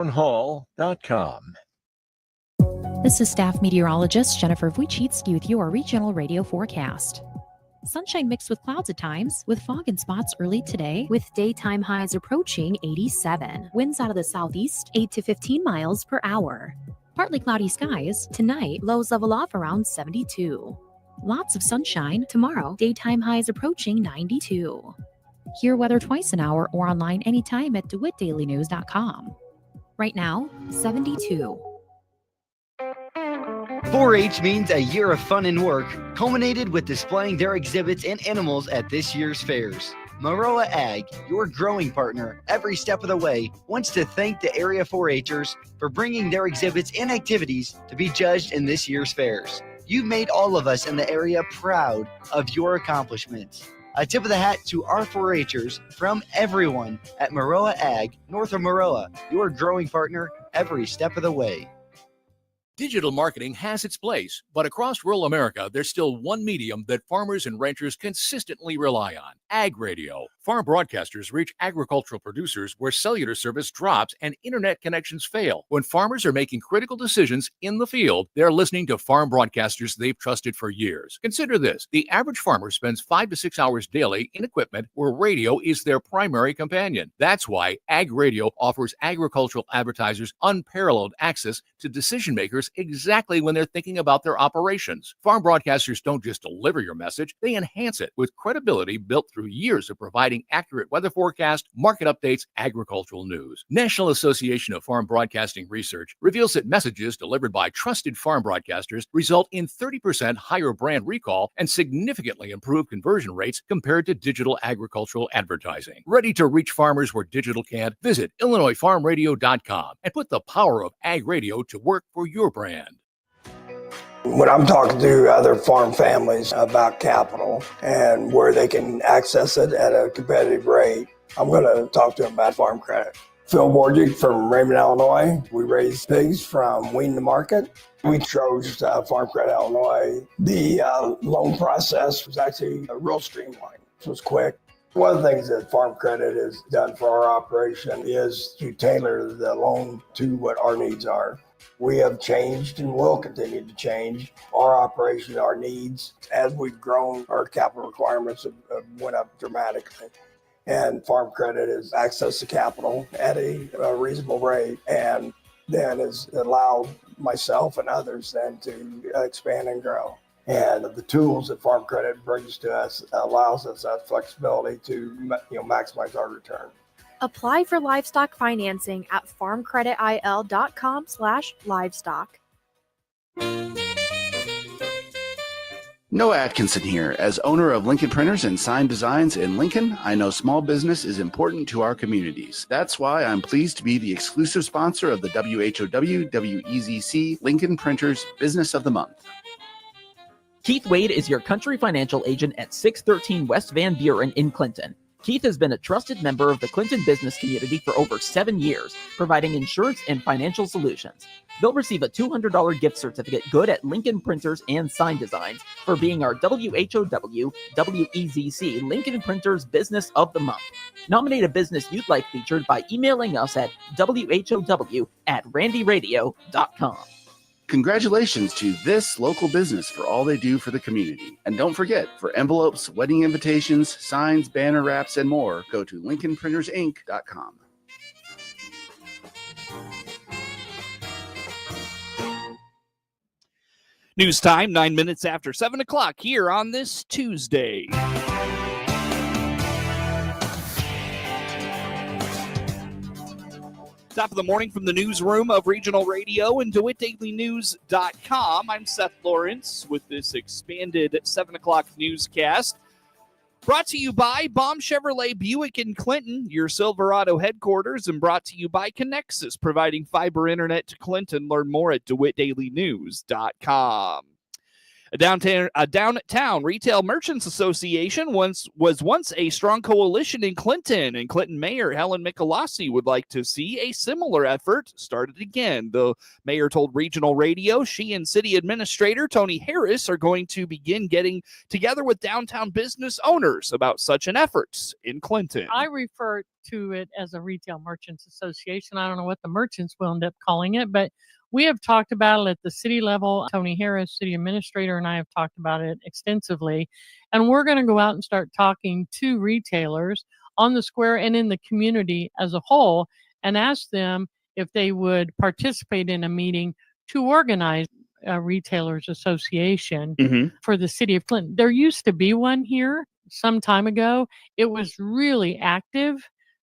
townhall.com. This is staff meteorologist Jennifer Wojcicki with your regional radio forecast. Sunshine mixed with clouds at times, with fog in spots early today, with daytime highs approaching 87. Winds out of the southeast, 8 to 15 miles per hour. Partly cloudy skies. Tonight, lows level off around 72. Lots of sunshine. Tomorrow, daytime highs approaching 92. Hear weather twice an hour or online anytime at DeWittDailyNews.com. Right now, 72. 4-H means a year of fun and work, culminated with displaying their exhibits and animals at this year's fairs. Maroa Ag, your growing partner every step of the way, wants to thank the area 4-Hers for bringing their exhibits and activities to be judged in this year's fairs. You've made all of us in the area proud of your accomplishments. A tip of the hat to our 4-Hers from everyone at Maroa Ag, north of Maroa, your growing partner every step of the way. Digital marketing has its place, but across rural America, there's still one medium that farmers and ranchers consistently rely on: ag radio. Farm broadcasters reach agricultural producers where cellular service drops and internet connections fail. When farmers are making critical decisions in the field, they're listening to farm broadcasters they've trusted for years. Consider this: the average farmer spends 5 to 6 hours daily in equipment where radio is their primary companion. That's why ag radio offers agricultural advertisers unparalleled access to decision makers exactly when they're thinking about their operations. Farm broadcasters don't just deliver your message, they enhance it with credibility built through years of providing accurate weather forecast, market updates, agricultural news. National Association of Farm Broadcasting Research reveals that messages delivered by trusted farm broadcasters result in 30% higher brand recall and significantly improved conversion rates compared to digital agricultural advertising. Ready to reach farmers where digital can't? Visit IllinoisFarmRadio.com and put the power of ag radio to work for your brand. When I'm talking to other farm families about capital and where they can access it at a competitive rate, I'm going to talk to them about farm credit. Phil Borgic from Raymond, Illinois. We raise pigs from wean to market. We chose Farm Credit Illinois. The loan process was actually real streamlined. It was quick. One of the things that Farm Credit has done for our operation is to tailor the loan to what our needs are. We have changed and will continue to change our operation, our needs. As we've grown, our capital requirements have went up dramatically. And Farm Credit has access to capital at a reasonable rate, and then has allowed myself and others then to expand and grow. And the tools that Farm Credit brings to us allows us that flexibility to maximize our return. Apply for livestock financing at farmcreditil.com/livestock. Noah Atkinson here. As owner of Lincoln Printers and Sign Designs in Lincoln, I know small business is important to our communities. That's why I'm pleased to be the exclusive sponsor of the WHOW WEZC Lincoln Printers Business of the Month. Keith Wade is your country financial agent at 613 West Van Buren in Clinton. Keith has been a trusted member of the Clinton business community for over 7 years, providing insurance and financial solutions. They'll receive a $200 gift certificate good at Lincoln Printers and Sign Designs for being our WHOW WEZC Lincoln Printers Business of the Month. Nominate a business you'd like featured by emailing us at whow@randyradio.com. Congratulations to this local business for all they do for the community. And don't forget, for envelopes, wedding invitations, signs, banner wraps, and more, go to LincolnPrintersInc.com. News time, 9 minutes after 7 o'clock here on this Tuesday. Top of the morning from the newsroom of Regional Radio and DeWittDailyNews.com. I'm Seth Lawrence with this expanded 7 o'clock newscast. Brought to you by Baum Chevrolet Buick in Clinton, your Silverado headquarters, and brought to you by Connexus, providing fiber internet to Clinton. Learn more at DeWittDailyNews.com. A downtown Retail Merchants Association was once a strong coalition in Clinton, and Clinton Mayor Helen Michelossi would like to see a similar effort started again. The mayor told Regional Radio she and City Administrator Tony Harris are going to begin getting together with downtown business owners about such an effort in Clinton. I refer to it as a Retail Merchants Association. I don't know what the merchants will end up calling it, but we have talked about it at the city level. Tony Harris, city administrator, and I have talked about it extensively. And we're going to go out and start talking to retailers on the square and in the community as a whole and ask them if they would participate in a meeting to organize a retailers association for the city of Clinton. There used to be one here some time ago. It was really active.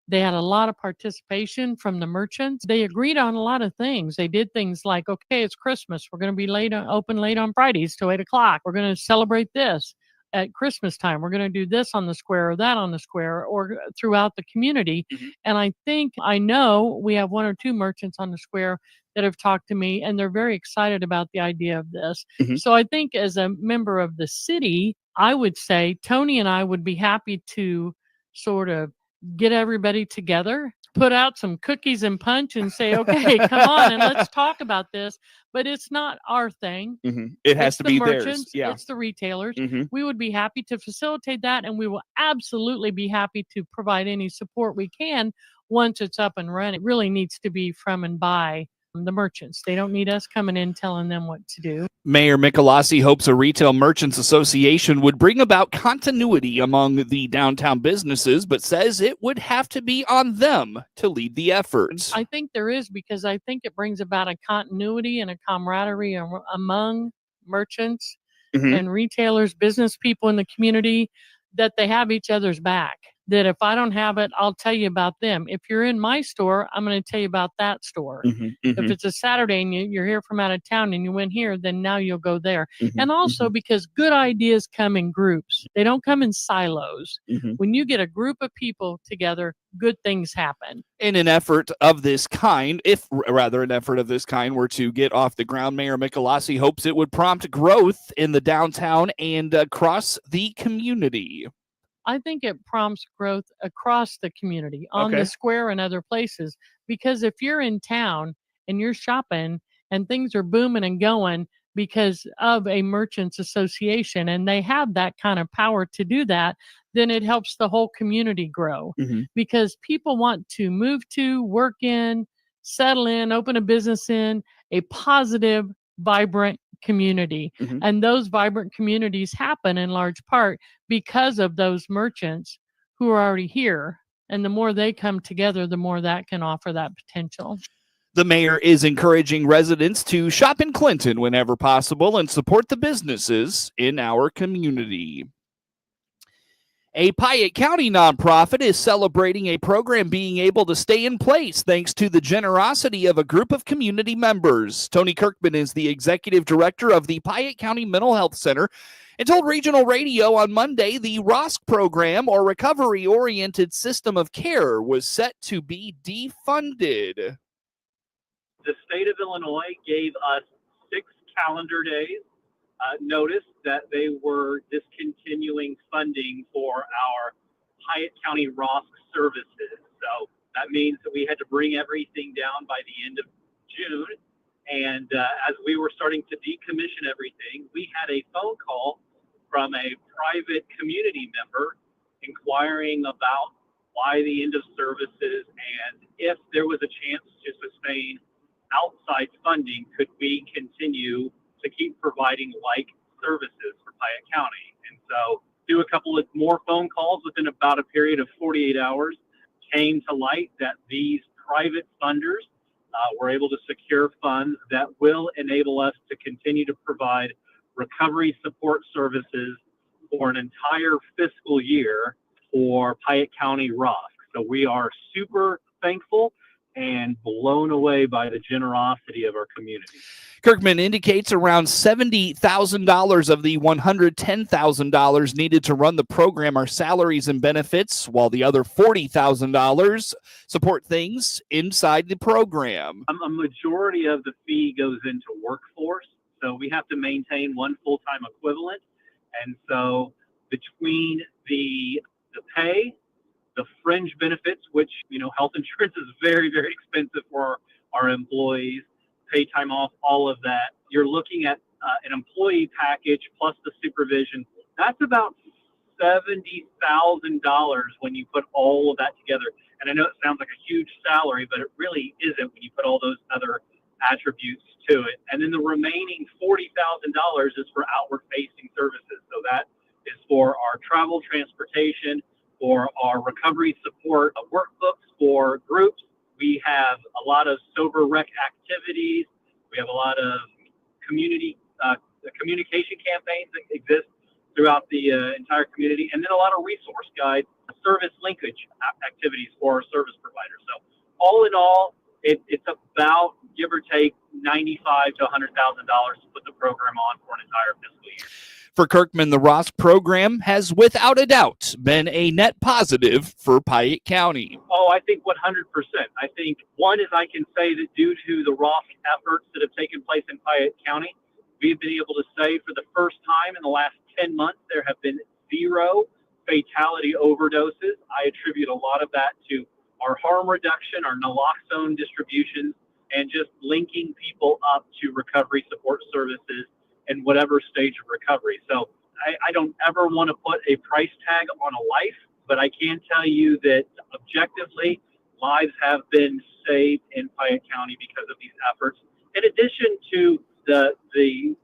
They had a lot of participation from the merchants. They agreed on a lot of things. They did things like, okay, it's Christmas. We're going to be open late on Fridays till 8 o'clock. We're going to celebrate this at Christmas time. We're going to do this on the square or that on the square or throughout the community. And I know we have one or two merchants on the square that have talked to me, and they're very excited about the idea of this. So I think as a member of the city, I would say Tony and I would be happy to sort of get everybody together, put out some cookies and punch and say, okay, come on and let's talk about this. But it's not our thing. It has It's to the be merchants, theirs. Yeah. it's the retailers. We would be happy to facilitate that, and we will absolutely be happy to provide any support we can once it's up and running. It really needs to be from and by the merchants. They don't need us coming in telling them what to do. Mayor Michelossi hopes a Retail Merchants Association would bring about continuity among the downtown businesses, but says it would have to be on them to lead the efforts. I think there is, because I think it brings about a continuity and a camaraderie among merchants and retailers, business people in the community, that they have each other's back. That if I don't have it, I'll tell you about them. If you're in my store, I'm going to tell you about that store. If it's a Saturday and you're here from out of town and you went here, then now you'll go there. And also because good ideas come in groups. They don't come in silos. When you get a group of people together, good things happen. In an effort of this kind, an effort of this kind were to get off the ground, Mayor Michelossi hopes it would prompt growth in the downtown and across the community. I think it prompts growth across the community, on the square and other places. Because if you're in town and you're shopping and things are booming and going because of a merchants association and they have that kind of power to do that, then it helps the whole community grow. Because people want to move to, work in, settle in, open a business in a positive, vibrant community. And those vibrant communities happen in large part because of those merchants who are already here. And the more they come together, the more that can offer that potential. The mayor is encouraging residents to shop in Clinton whenever possible and support the businesses in our community. A Piatt County nonprofit is celebrating a program being able to stay in place thanks to the generosity of a group of community members. Tony Kirkman is the executive director of the Piatt County Mental Health Center and told Regional Radio on Monday the ROSC program, or Recovery Oriented System of Care, was set to be defunded. The state of Illinois gave us 6 calendar days notice that they were discontinuing funding for our Piatt County ROSC services. So that means that we had to bring everything down by the end of June. And as we were starting to decommission everything, we had a phone call from a private community member inquiring about why the end of services and if there was a chance to sustain outside funding, could we continue to keep providing like services for Piatt County. And so through a couple of more phone calls within about a period of 48 hours, came to light that these private funders were able to secure funds that will enable us to continue to provide recovery support services for an entire fiscal year for Piatt County ROSC. So we are super thankful and blown away by the generosity of our community. Kirkman indicates around $70,000 of the $110,000 needed to run the program are salaries and benefits, while the other $40,000 support things inside the program. A majority of the fee goes into workforce. So we have to maintain one full-time equivalent. And so between the pay, the fringe benefits, which, health insurance is very, very expensive for our employees, pay time off, all of that, you're looking at an employee package plus the supervision. That's about $70,000 when you put all of that together. And I know it sounds like a huge salary, but it really isn't when you put all those other attributes to it. And then the remaining $40,000 is for outward-facing services. So that is for our travel, transportation, for our recovery support workbooks for groups. We have a lot of sober rec activities. We have a lot of community communication campaigns that exist throughout the entire community, and then a lot of resource guides, service linkage activities for our service providers. So all in all, it's about, give or take, $95,000 to $100,000 to put the program on for an entire fiscal year. For Kirkman, the ROSC program has without a doubt been a net positive for Piatt County. Oh, I think 100%. I think one is I can say that due to the ROSC efforts that have taken place in Piatt County, we've been able to say for the first time in the last 10 months, there have been 0 fatality overdoses. I attribute a lot of that to our harm reduction, our naloxone distribution, and just linking people up to recovery support services in whatever stage of recovery. So I don't ever want to put a price tag on a life, but I can tell you that objectively, lives have been saved in Piatt County because of these efforts. In addition to the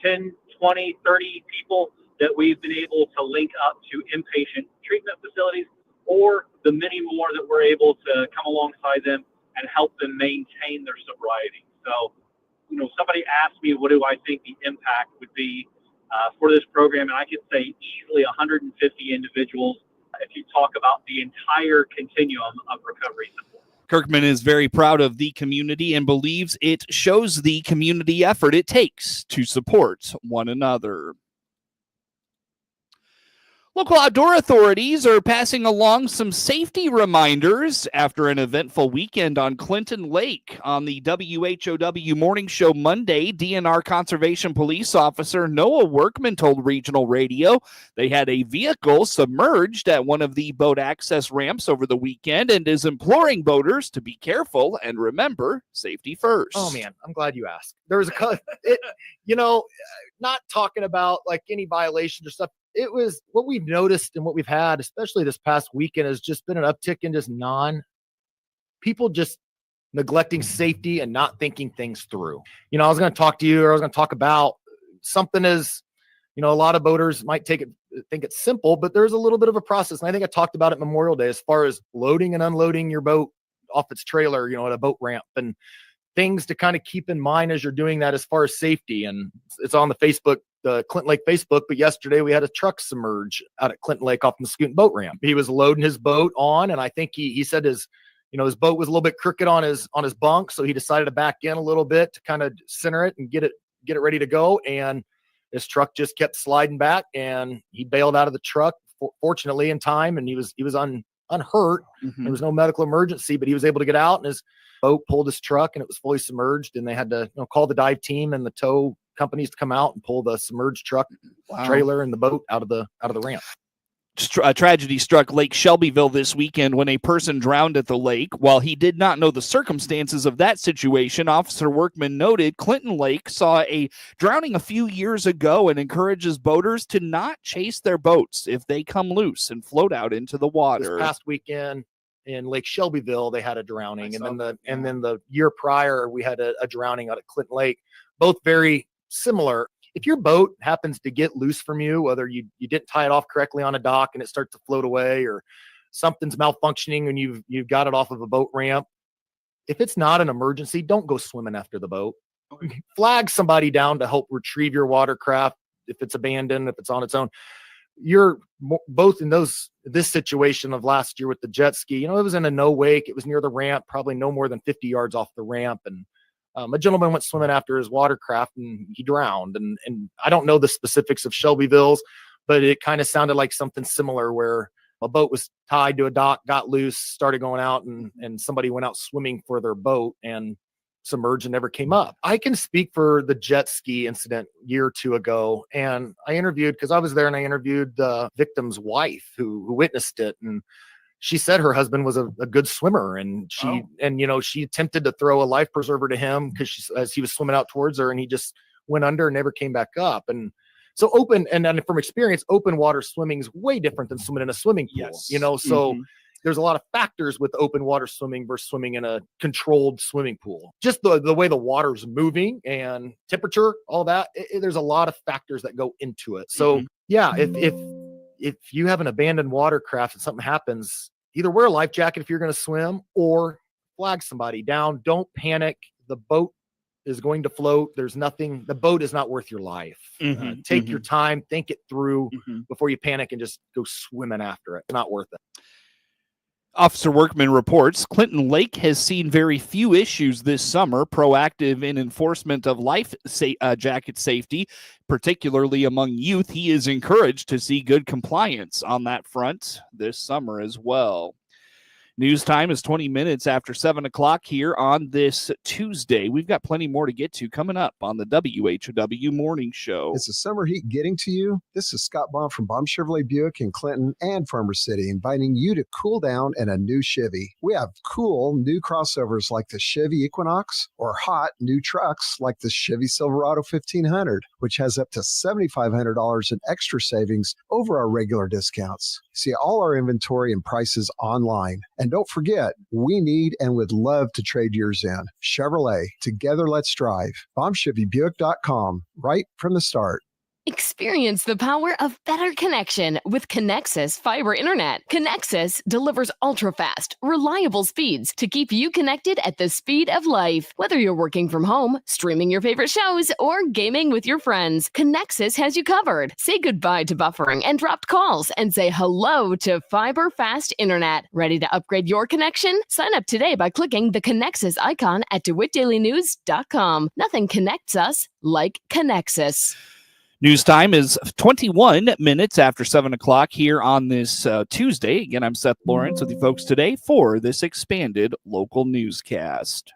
10, 20, 30 people that we've been able to link up to inpatient treatment facilities, or the many more that we're able to come alongside them and help them maintain their sobriety. So, somebody asked me, what do I think the impact would be for this program? And I could say easily 150 individuals if you talk about the entire continuum of recovery support. Kirkman is very proud of the community and believes it shows the community effort it takes to support one another. Local outdoor authorities are passing along some safety reminders after an eventful weekend on Clinton Lake. On the WHOW Morning Show Monday, DNR Conservation Police Officer Noah Workman told Regional Radio they had a vehicle submerged at one of the boat access ramps over the weekend and is imploring boaters to be careful and remember safety first. Oh, man, I'm glad you asked. There was not talking about like any violations or stuff. It was what we've noticed and what we've had, especially this past weekend, has just been an uptick in just people just neglecting safety and not thinking things through. I was going to talk to you, or I was going to talk about something as, a lot of boaters might think it's simple, but there's a little bit of a process. And I think I talked about it Memorial Day as far as loading and unloading your boat off its trailer, at a boat ramp, and things to kind of keep in mind as you're doing that as far as safety. And it's on the Clinton Lake Facebook, but yesterday we had a truck submerge out at Clinton Lake off the Scoot boat ramp. He was loading his boat on, and I think he said his boat was a little bit crooked on his bunk, so he decided to back in a little bit to kind of center it and get it ready to go. And his truck just kept sliding back, and he bailed out of the truck, fortunately in time, and he was unhurt. Mm-hmm. There was no medical emergency, but he was able to get out, and his boat pulled his truck, and it was fully submerged, and they had to call the dive team and the tow companies to come out and pull the submerged truck, trailer, and the boat out of the ramp. A tragedy struck Lake Shelbyville this weekend when a person drowned at the lake. While he did not know the circumstances of that situation, Officer Workman noted Clinton Lake saw a drowning a few years ago and encourages boaters to not chase their boats if they come loose and float out into the water. This past weekend in Lake Shelbyville, they had a drowning, and then the year prior we had a drowning out at Clinton Lake. Both very similar. If your boat happens to get loose from you, whether you didn't tie it off correctly on a dock and it starts to float away, or something's malfunctioning and you've got it off of a boat ramp, if it's not an emergency, don't go swimming after the boat. Flag somebody down to help retrieve your watercraft if it's abandoned, if it's on its own. You're both in this situation of last year with the jet ski. It was in a no wake. It was near the ramp, probably no more than 50 yards off the ramp, and a gentleman went swimming after his watercraft and he drowned. And I don't know the specifics of Shelbyville's, but it kind of sounded like something similar where a boat was tied to a dock, got loose, started going out, and somebody went out swimming for their boat and submerged and never came up. I can speak for the jet ski incident a year or two ago. And I interviewed, because I was there, and I interviewed the victim's wife who witnessed it. And she said her husband was a good swimmer, and she attempted to throw a life preserver to him as he was swimming out towards her, and he just went under and never came back up. And so and from experience, open water swimming is way different than swimming in a swimming pool. Yes. So there's a lot of factors with open water swimming versus swimming in a controlled swimming pool. Just the way the water's moving and temperature, all that. There's a lot of factors that go into it. So yeah, if you have an abandoned watercraft and something happens, either wear a life jacket if you're going to swim, or flag somebody down. Don't panic. The boat is going to float. There's nothing. The boat is not worth your life. Take your time, think it through before you panic and just go swimming after it. Not worth it. Officer Workman reports Clinton Lake has seen very few issues this summer, proactive in enforcement of life jacket safety, particularly among youth. He is encouraged to see good compliance on that front this summer as well. News time is 20 minutes after 7 o'clock here on this Tuesday. We've got plenty more to get to coming up on the WHOW Morning Show. Is the summer heat getting to you? This is Scott Baum from Baum Chevrolet Buick in Clinton and Farmer City, inviting you to cool down in a new Chevy. We have cool new crossovers like the Chevy Equinox, or hot new trucks like the Chevy Silverado 1500, which has up to $7,500 in extra savings over our regular discounts. See all our inventory and prices online. And don't forget, we need and would love to trade yours in. Chevrolet, together let's drive. BaumChevyBuick.com, right from the start. Experience the power of better connection with Connexus Fiber Internet. Connexus delivers ultra-fast, reliable speeds to keep you connected at the speed of life. Whether you're working from home, streaming your favorite shows, or gaming with your friends, Connexus has you covered. Say goodbye to buffering and dropped calls and say hello to fiber fast internet. Ready to upgrade your connection? Sign up today by clicking the Connexus icon at DeWittDailyNews.com. Nothing connects us like Connexus. News time is 21 minutes after 7 o'clock here on this Tuesday. Again, I'm Seth Lawrence with you folks today for this expanded local newscast.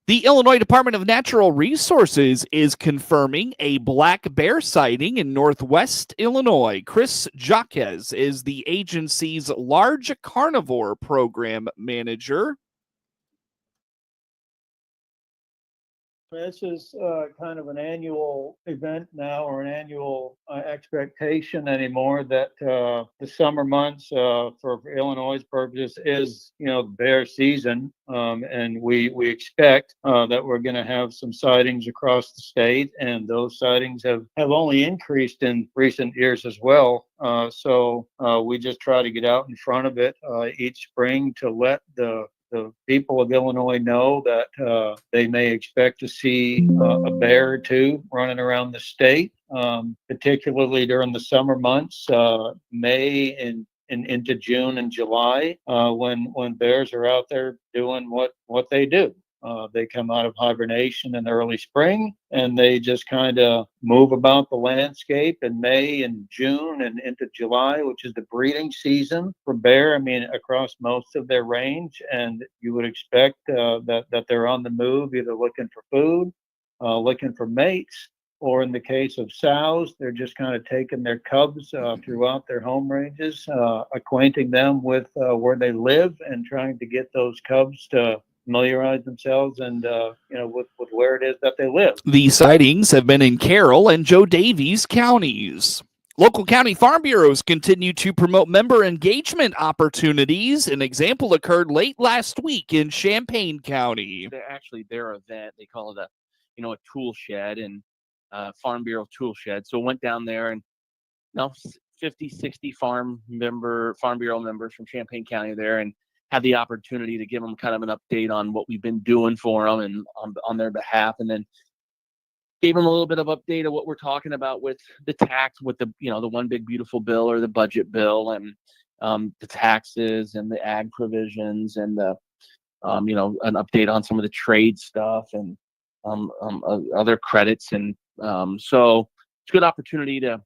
The Illinois Department of Natural Resources is confirming a black bear sighting in northwest Illinois. Chris Jaquez is the agency's large carnivore program manager. This is kind of an annual event now, or an annual expectation anymore, that the summer months for Illinois' purposes is, bear season. And we expect that we're going to have some sightings across the state, and those sightings have only increased in recent years as well. So we just try to get out in front of it each spring to let the people of Illinois know that they may expect to see a bear or two running around the state, particularly during the summer months, May and into June and July, when bears are out there doing what they do. They come out of hibernation in early spring, and they just kind of move about the landscape in May and June and into July, which is the breeding season for bear. Across most of their range, and you would expect that they're on the move, either looking for food, looking for mates, or in the case of sows, they're just kind of taking their cubs throughout their home ranges, acquainting them with where they live, and trying to get those cubs to familiarize themselves and with where it is that they live. The sightings have been in Carroll and Joe Davies counties. Local county farm bureaus continue to promote member engagement opportunities. An example occurred late last week in Champaign County. Their event, they call it a tool shed, and Farm Bureau tool shed. So went down there, and 50, 60 Farm Bureau members from Champaign County there, and had the opportunity to give them kind of an update on what we've been doing for them and on their behalf, and then gave them a little bit of update of what we're talking about with the tax, with the the one big beautiful bill, or the budget bill, and the taxes and the ag provisions, and the an update on some of the trade stuff, and other credits, and so it's a good opportunity to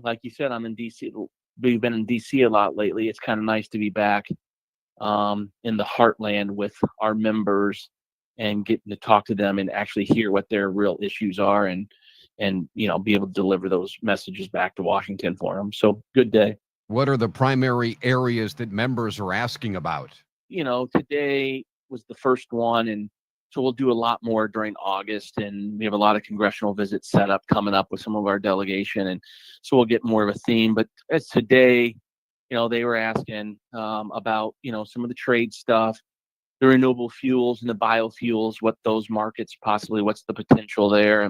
like you said, I'm in DC. We've been in DC a lot lately. It's kind of nice to be back in the heartland with our members and getting to talk to them and actually hear what their real issues are and be able to deliver those messages back to Washington for them. So good day. What are the primary areas that members are asking about? Today was the first one, and so we'll do a lot more during August, and we have a lot of congressional visits set up coming up with some of our delegation, and so we'll get more of a theme. But as today, they were asking about, some of the trade stuff, the renewable fuels and the biofuels, what those markets possibly, what's the potential there,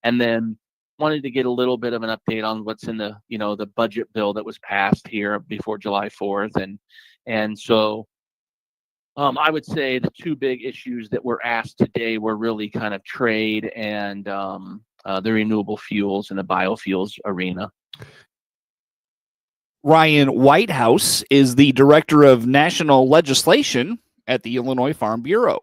and then wanted to get a little bit of an update on what's in the, the budget bill that was passed here before July 4th, and so. I would say the two big issues that were asked today were really kind of trade and the renewable fuels and the biofuels arena. Ryan Whitehouse is the Director of National Legislation at the Illinois Farm Bureau.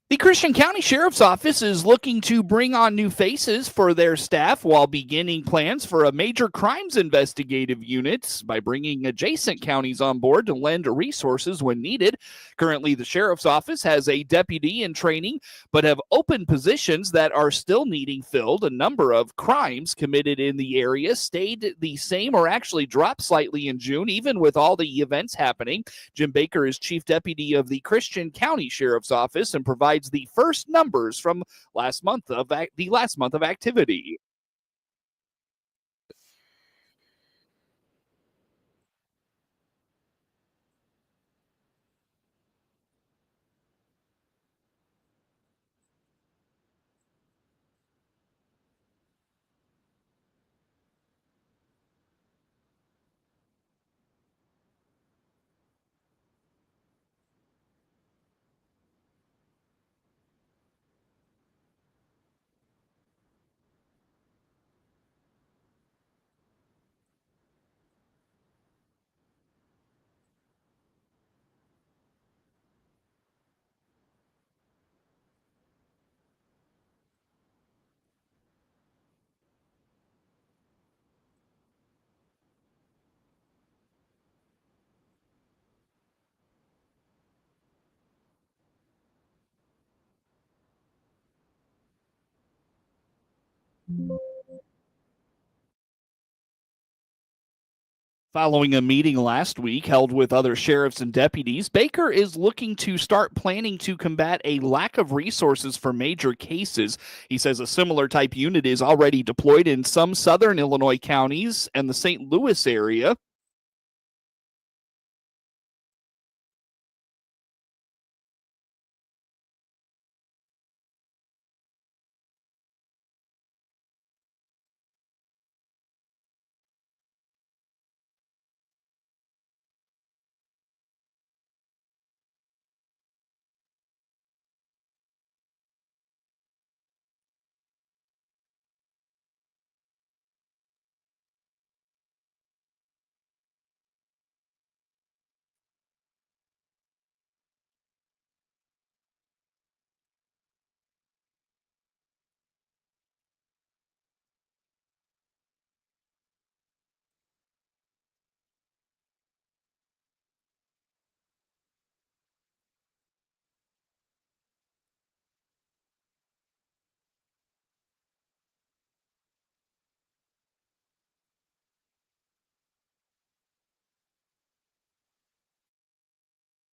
The Christian County Sheriff's Office is looking to bring on new faces for their staff while beginning plans for a major crimes investigative unit by bringing adjacent counties on board to lend resources when needed. Currently, the Sheriff's Office has a deputy in training, but have open positions that are still needing filled. A number of crimes committed in the area stayed the same or actually dropped slightly in June, even with all the events happening. Jim Baker is Chief Deputy of the Christian County Sheriff's Office and provides the first numbers from the last month of activity. Following a meeting last week held with other sheriffs and deputies, Baker is looking to start planning to combat a lack of resources for major cases. He says a similar type unit is already deployed in some southern Illinois counties and the St. Louis area.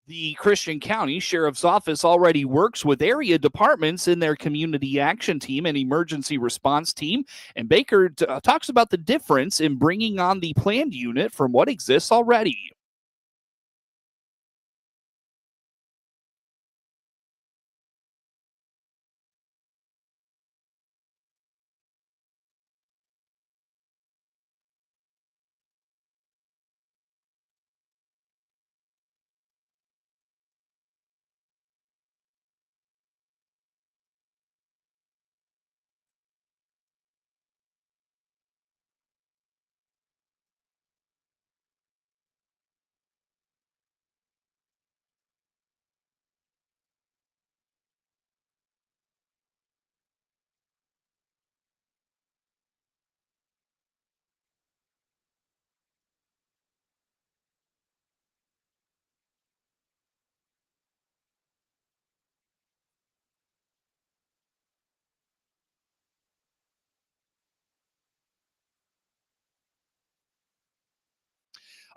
The Christian County Sheriff's Office already works with area departments in their community action team and emergency response team, and Baker talks about the difference in bringing on the planned unit from what exists already.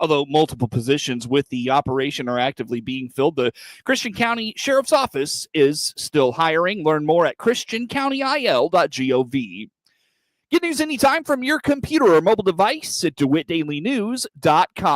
Although multiple positions with the operation are actively being filled, the Christian County Sheriff's Office is still hiring. Learn more at christiancountyil.gov. Get news anytime from your computer or mobile device at DeWittDailyNews.com.